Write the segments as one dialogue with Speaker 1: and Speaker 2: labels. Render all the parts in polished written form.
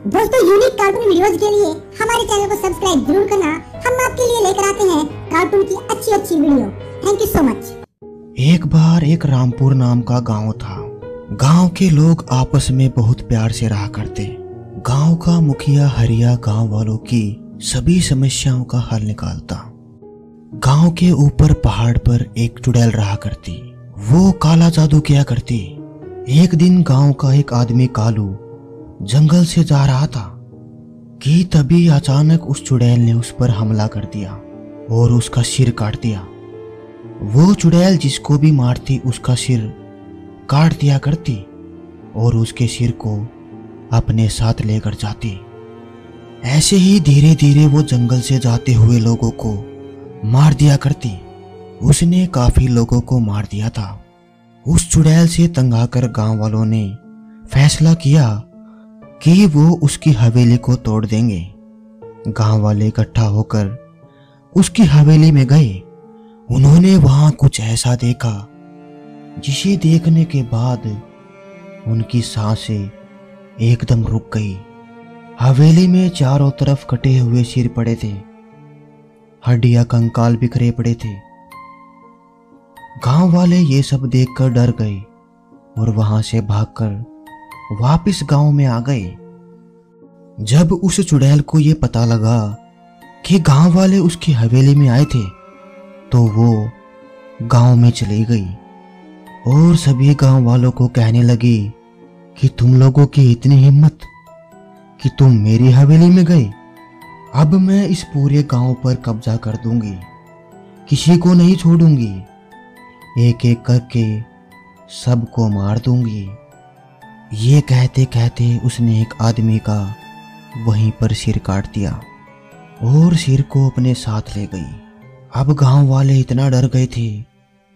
Speaker 1: दोस्तों unique cartoon videos के लिए हमारे चैनल को सब्सक्राइब जरूर करना। हम आपके लिए लेकर आते हैं कार्टून की अच्छी video. Thank you so much.
Speaker 2: एक बार एक रामपुर नाम का गांव था। गांव के लोग आपस में बहुत प्यार से रहा करते। गांव का मुखिया हरिया गांव वालों की सभी समस्याओं का हल निकालता। गांव के ऊपर पहाड़ पर एक चुड़ैल रहा करती। वो काला जादू किया करती। एक दिन गांव का एक आदमी कालू जंगल से जा रहा था कि तभी अचानक उस चुड़ैल ने उस पर हमला कर दिया और उसका सिर काट दिया। वो चुड़ैल जिसको भी मारती उसका सिर काट दिया करती और उसके सिर को अपने साथ लेकर जाती। ऐसे ही धीरे धीरे वो जंगल से जाते हुए लोगों को मार दिया करती। उसने काफी लोगों को मार दिया था। उस चुड़ैल से तंग आकर गांव वालों ने फैसला किया कि वो उसकी हवेली को तोड़ देंगे। गांव वाले इकट्ठा होकर उसकी हवेली में गए। उन्होंने वहां कुछ ऐसा देखा जिसे देखने के बाद उनकी सांसें एकदम रुक गई। हवेली में चारों तरफ कटे हुए सिर पड़े थे, हड्डियां कंकाल बिखरे पड़े थे। गांव वाले ये सब देखकर डर गए और वहां से भागकर वापस गांव में आ गए। जब उस चुड़ैल को ये पता लगा कि गांव वाले उसकी हवेली में आए थे तो वो गांव में चली गई और सभी गांव वालों को कहने लगी कि तुम लोगों की इतनी हिम्मत कि तुम मेरी हवेली में गए। अब मैं इस पूरे गांव पर कब्जा कर दूंगी, किसी को नहीं छोड़ूंगी, एक एक करके सबको मार दूंगी। ये कहते कहते उसने एक आदमी का वहीं पर सिर काट दिया और सिर को अपने साथ ले गई। अब गांव वाले इतना डर गए थे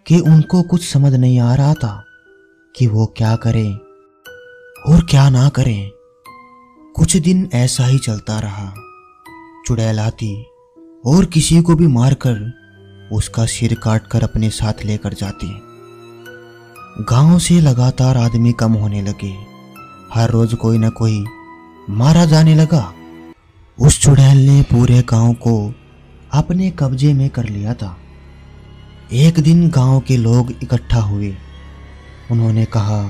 Speaker 2: कि उनको कुछ समझ नहीं आ रहा था कि वो क्या करें और क्या ना करें। कुछ दिन ऐसा ही चलता रहा। चुड़ैल आती और किसी को भी मारकर उसका सिर काटकर अपने साथ लेकर जाती। गांव से लगातार आदमी कम होने लगे। हर रोज कोई ना कोई मारा जाने लगा। उस चुड़ैल ने पूरे गांव को अपने कब्जे में कर लिया था। एक दिन गांव के लोग इकट्ठा हुए। उन्होंने कहा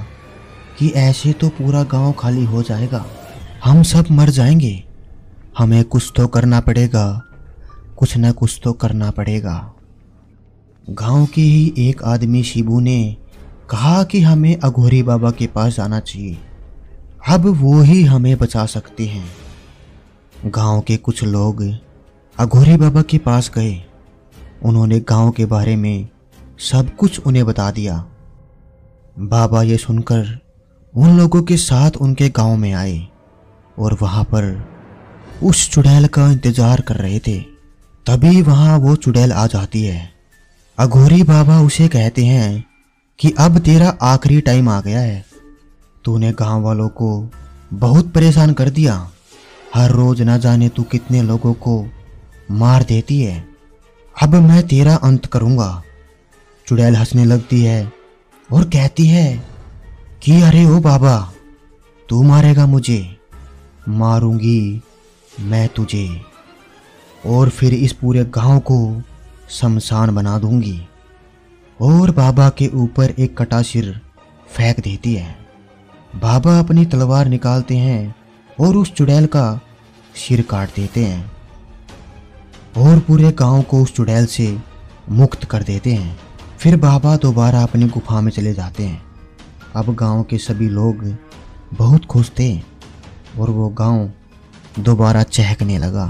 Speaker 2: कि ऐसे तो पूरा गांव खाली हो जाएगा, हम सब मर जाएंगे, हमें कुछ तो करना पड़ेगा, कुछ ना कुछ तो करना पड़ेगा। गांव के ही एक आदमी शिबू ने कहा कि हमें अघोरी बाबा के पास जाना चाहिए, अब वो ही हमें बचा सकते हैं। गांव के कुछ लोग अघोरी बाबा के पास गए। उन्होंने गांव के बारे में सब कुछ उन्हें बता दिया। बाबा ये सुनकर उन लोगों के साथ उनके गांव में आए और वहां पर उस चुड़ैल का इंतजार कर रहे थे। तभी वहां वो चुड़ैल आ जाती है। अघोरी बाबा उसे कहते हैं कि अब तेरा आखिरी टाइम आ गया है। तूने गांव वालों को बहुत परेशान कर दिया। हर रोज ना जाने तू कितने लोगों को मार देती है। अब मैं तेरा अंत करूंगा। चुड़ैल हंसने लगती है और कहती है कि अरे ओ बाबा, तू मारेगा मुझे, मारूंगी मैं तुझे और फिर इस पूरे गांव को शमशान बना दूंगी। और बाबा के ऊपर एक कटा सिर फेंक देती है। बाबा अपनी तलवार निकालते हैं और उस चुड़ैल का सिर काट देते हैं और पूरे गांव को उस चुड़ैल से मुक्त कर देते हैं। फिर बाबा दोबारा अपनी गुफा में चले जाते हैं। अब गांव के सभी लोग बहुत खुश थे और वो गांव दोबारा चहकने लगा।